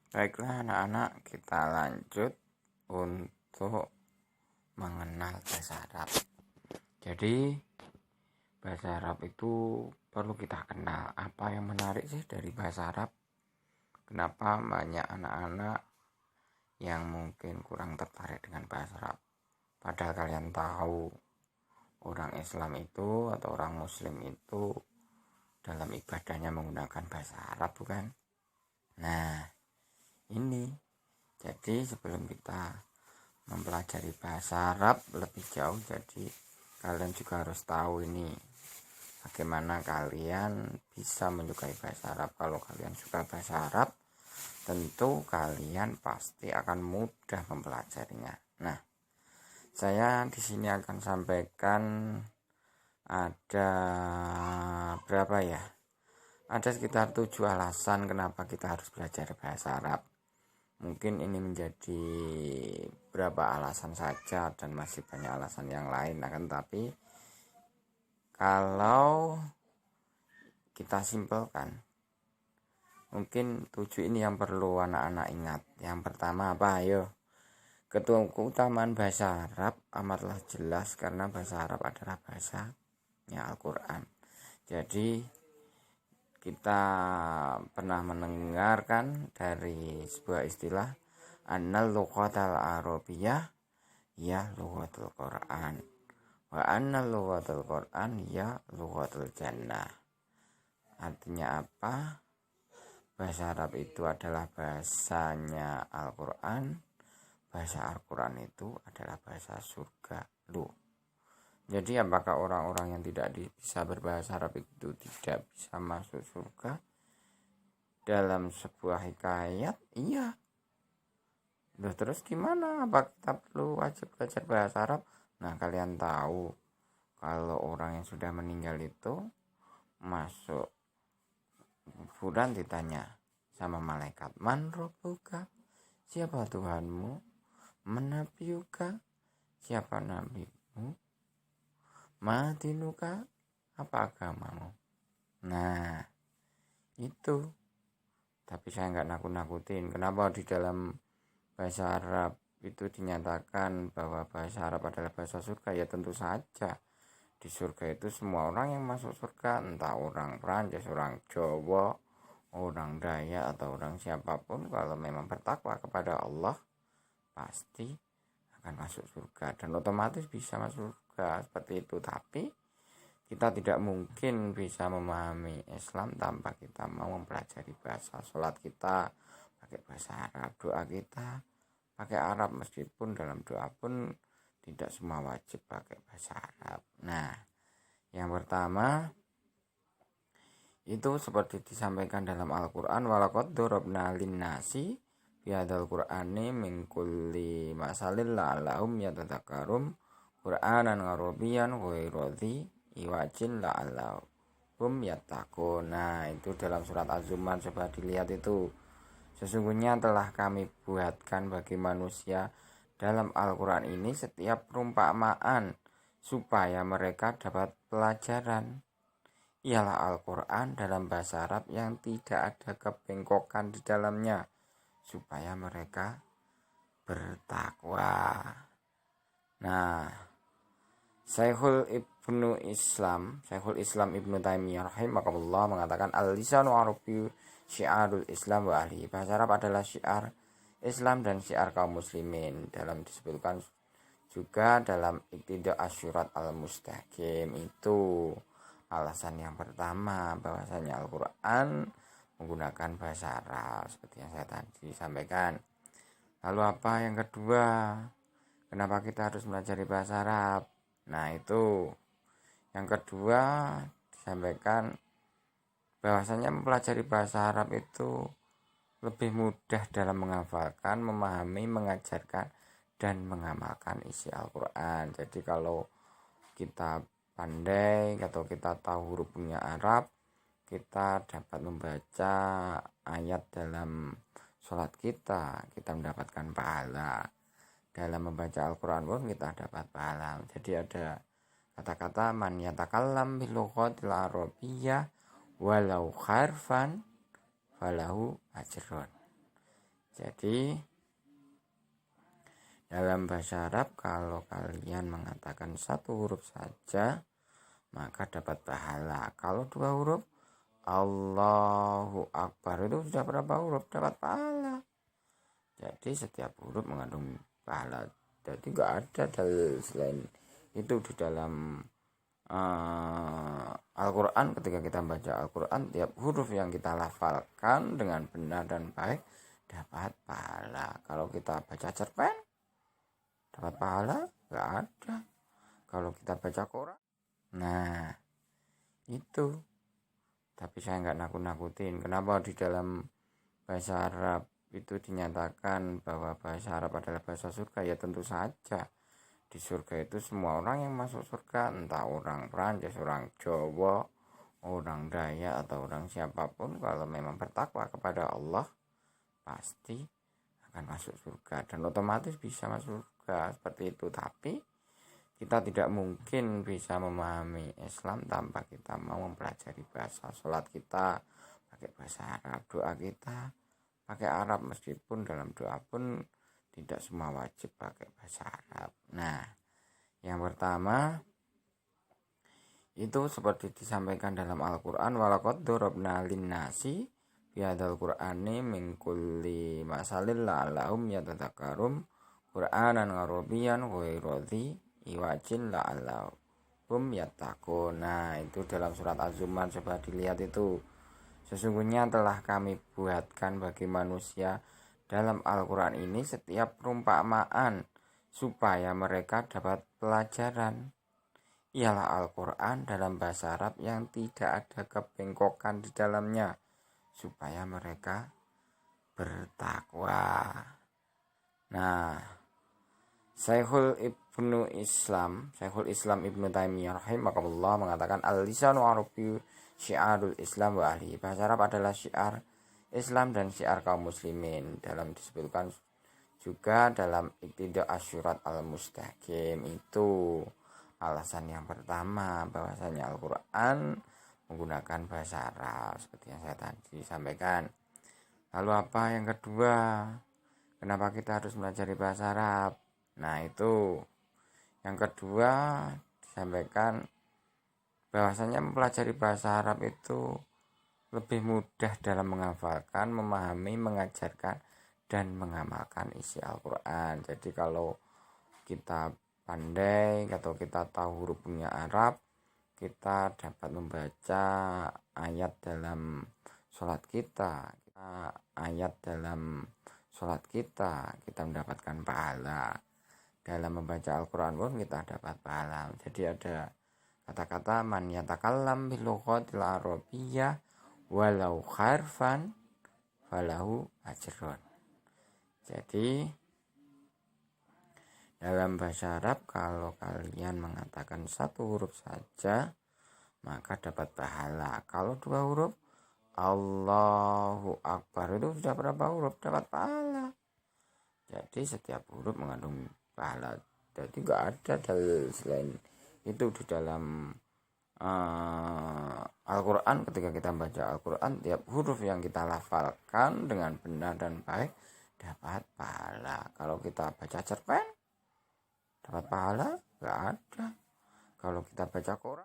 Baiklah anak-anak, kita lanjut untuk mengenal bahasa Arab. Jadi bahasa Arab itu perlu kita kenal. Apa yang menarik sih dari bahasa Arab? Kenapa banyak anak-anak yang mungkin kurang tertarik dengan bahasa Arab? Padahal kalian tahu orang Islam itu atau orang Muslim itu dalam ibadahnya menggunakan bahasa Arab, bukan? Nah, ini jadi sebelum kita mempelajari bahasa Arab lebih jauh, jadi kalian juga harus tahu ini bagaimana kalian bisa menyukai bahasa Arab. Kalau kalian suka bahasa Arab, tentu kalian pasti akan mudah mempelajarinya. Nah, saya di sini akan sampaikan ada berapa ya? Ada sekitar 7 alasan kenapa kita harus belajar bahasa Arab. Mungkin ini menjadi beberapa alasan saja dan masih banyak alasan yang lain. Akan tapi kalau kita simpelkan, mungkin 7 ini yang perlu anak-anak ingat. Yang pertama apa? Ayo. Keutamaan bahasa Arab amatlah jelas karena bahasa Arab adalah bahasanya Al-Quran. Jadi kita pernah mendengarkan dari sebuah istilah annal lughatal arabiyyah ya lughatul Quran wa annal lughatul Quran ya lughatul jannah. Artinya apa? Bahasa Arab itu adalah bahasanya Al-Quran, bahasa Al-Quran itu adalah bahasa surga. Jadi apakah orang-orang yang tidak bisa berbahasa Arab itu tidak bisa masuk surga? Dalam sebuah hikayat, iya. Loh, terus gimana? Apa kita perlu wajib belajar bahasa Arab? Nah, kalian tahu kalau orang yang sudah meninggal itu masuk kuburan ditanya sama malaikat, man rabbuka? Siapa Tuhanmu? Man nabiyuka? Siapa nabimu? Madinuka? Apa agamamu? Nah, itu. Tapi saya nggak nakut-nakutin. Kenapa di dalam bahasa Arab itu dinyatakan bahwa bahasa Arab adalah bahasa surga? Ya tentu saja. Di surga itu semua orang yang masuk surga, entah orang Prancis, orang Jawa, orang Dayak, atau orang siapapun, kalau memang bertakwa kepada Allah, pasti akan masuk surga. Dan otomatis bisa masuk surga seperti itu. Tapi kita tidak mungkin bisa memahami Islam tanpa kita mau mempelajari bahasa. Sholat kita pakai bahasa Arab, doa kita pakai Arab, meskipun dalam doa pun tidak semua wajib pakai bahasa Arab. Nah, yang pertama itu seperti disampaikan dalam Al-Quran, walaqad darabna linnasi bihadzal qur'ani min kulli masalil la'allahum yatadzakkarun qur'anan arabiyyan ghairu dzi iwajin la'allahum yattaqun. Nah, itu dalam surat Az-Zumar, coba dilihat itu. Sesungguhnya telah kami buatkan bagi manusia dalam Al-Quran ini setiap perumpamaan supaya mereka dapat pelajaran. Ialah Al-Quran dalam bahasa Arab yang tidak ada kebengkokan di dalamnya, supaya mereka bertakwa. Nah, Syekhul Islam Ibnu Taimiyah rahimahullah mengatakan al-lisanu arabi syiarul Islam wa ahli. Bahasa Arab adalah syiar Islam dan syiar kaum muslimin. Dalam disebutkan juga dalam Iqtida Asyurat al-Mustaqim. Itu alasan yang pertama, bahwasanya Al-Quran menggunakan bahasa Arab seperti yang saya tadi sampaikan. Lalu apa yang kedua? Kenapa kita harus belajar bahasa Arab? Nah, itu yang kedua disampaikan bahwasanya mempelajari bahasa Arab itu lebih mudah dalam menghafalkan, memahami, mengajarkan, dan mengamalkan isi Al-Quran. Jadi kalau kita pandai atau kita tahu hurufnya Arab, kita dapat membaca ayat dalam sholat kita mendapatkan pahala. Dalam membaca Al-Quran pun kita dapat pahala. Jadi ada kata-kata man yatakallam bil lughatil arabiyyah walau harfan falahu ajrun. Jadi dalam bahasa Arab kalau kalian mengatakan satu huruf saja maka dapat pahala. Kalau dua huruf Allahu Akbar itu sudah berapa huruf dapat pahala. Jadi setiap huruf mengandung pahala. Jadi nggak ada dalil selain itu di dalam Al-Quran. Ketika kita baca Al-Quran, tiap huruf yang kita lafalkan dengan benar dan baik dapat pahala. Kalau kita baca cerpen dapat pahala? Nggak ada. Kalau kita baca Quran, nah itu. Tapi saya nggak nakut-nakutin. Kenapa di dalam bahasa Arab itu dinyatakan bahwa bahasa Arab adalah bahasa surga? Ya tentu saja di surga itu semua orang yang masuk surga, entah orang Prancis, orang Jawa, orang Dayak atau orang siapapun, kalau memang bertakwa kepada Allah pasti akan masuk surga dan otomatis bisa masuk surga seperti itu. Tapi kita tidak mungkin bisa memahami Islam tanpa kita mau mempelajari bahasa. Sholat kita pakai bahasa Arab, doa kita pakai Arab, meskipun dalam doa pun tidak semua wajib pakai bahasa Arab. Nah, yang pertama itu seperti disampaikan dalam Al-Quran, walaqad darabna linnasi fi hadzal qur'ani min kulli masalil la'allahum yatadzakkarun Qur'anan Arabiyyan ghairu dzi iwajin la'allahum yattaqun. Nah, itu dalam surat Az-Zumar, coba dilihat itu. Sesungguhnya telah kami buatkan bagi manusia dalam Al-Quran ini setiap perumpamaan supaya mereka dapat pelajaran. Ialah Al-Quran dalam bahasa Arab yang tidak ada kebengkokan di dalamnya, supaya mereka bertakwa. Nah, Syekhul Islam Ibnu Taimiyah rahimahullah mengatakan al-lisanu arabiy syiarul Islam wa ahli. Bahasa Arab adalah syiar Islam dan syiar kaum muslimin. Dalam disebutkan juga dalam Iqtida Asyurat al-Mustaqim. Itu alasan yang pertama, bahwasanya Al-Quran menggunakan bahasa Arab seperti yang saya tadi sampaikan. Lalu apa yang kedua? Kenapa kita harus belajar bahasa Arab? Nah, itu yang kedua disampaikan bahwasanya mempelajari bahasa Arab itu lebih mudah dalam menghafalkan, memahami, mengajarkan, dan mengamalkan isi Al-Quran. Jadi kalau kita pandai atau kita tahu hurufnya Arab, kita dapat membaca ayat dalam sholat kita. Kita mendapatkan pahala. Dalam membaca Al-Quran pun kita dapat pahala. Jadi ada kata-kata man yatakallam bil lughatil arabiyyah walau harfan falahu ajrun. Jadi dalam bahasa Arab kalau kalian mengatakan satu huruf saja maka dapat pahala. Kalau dua huruf Allahu Akbar itu sudah berapa huruf dapat pahala. Jadi setiap huruf mengandung pahala. Jadi nggak ada dalil selain itu di dalam Al-Quran. Ketika kita baca Al-Quran, tiap huruf yang kita lafalkan dengan benar dan baik dapat pahala. Kalau kita baca cerpen dapat pahala? Nggak ada. Kalau kita baca Quran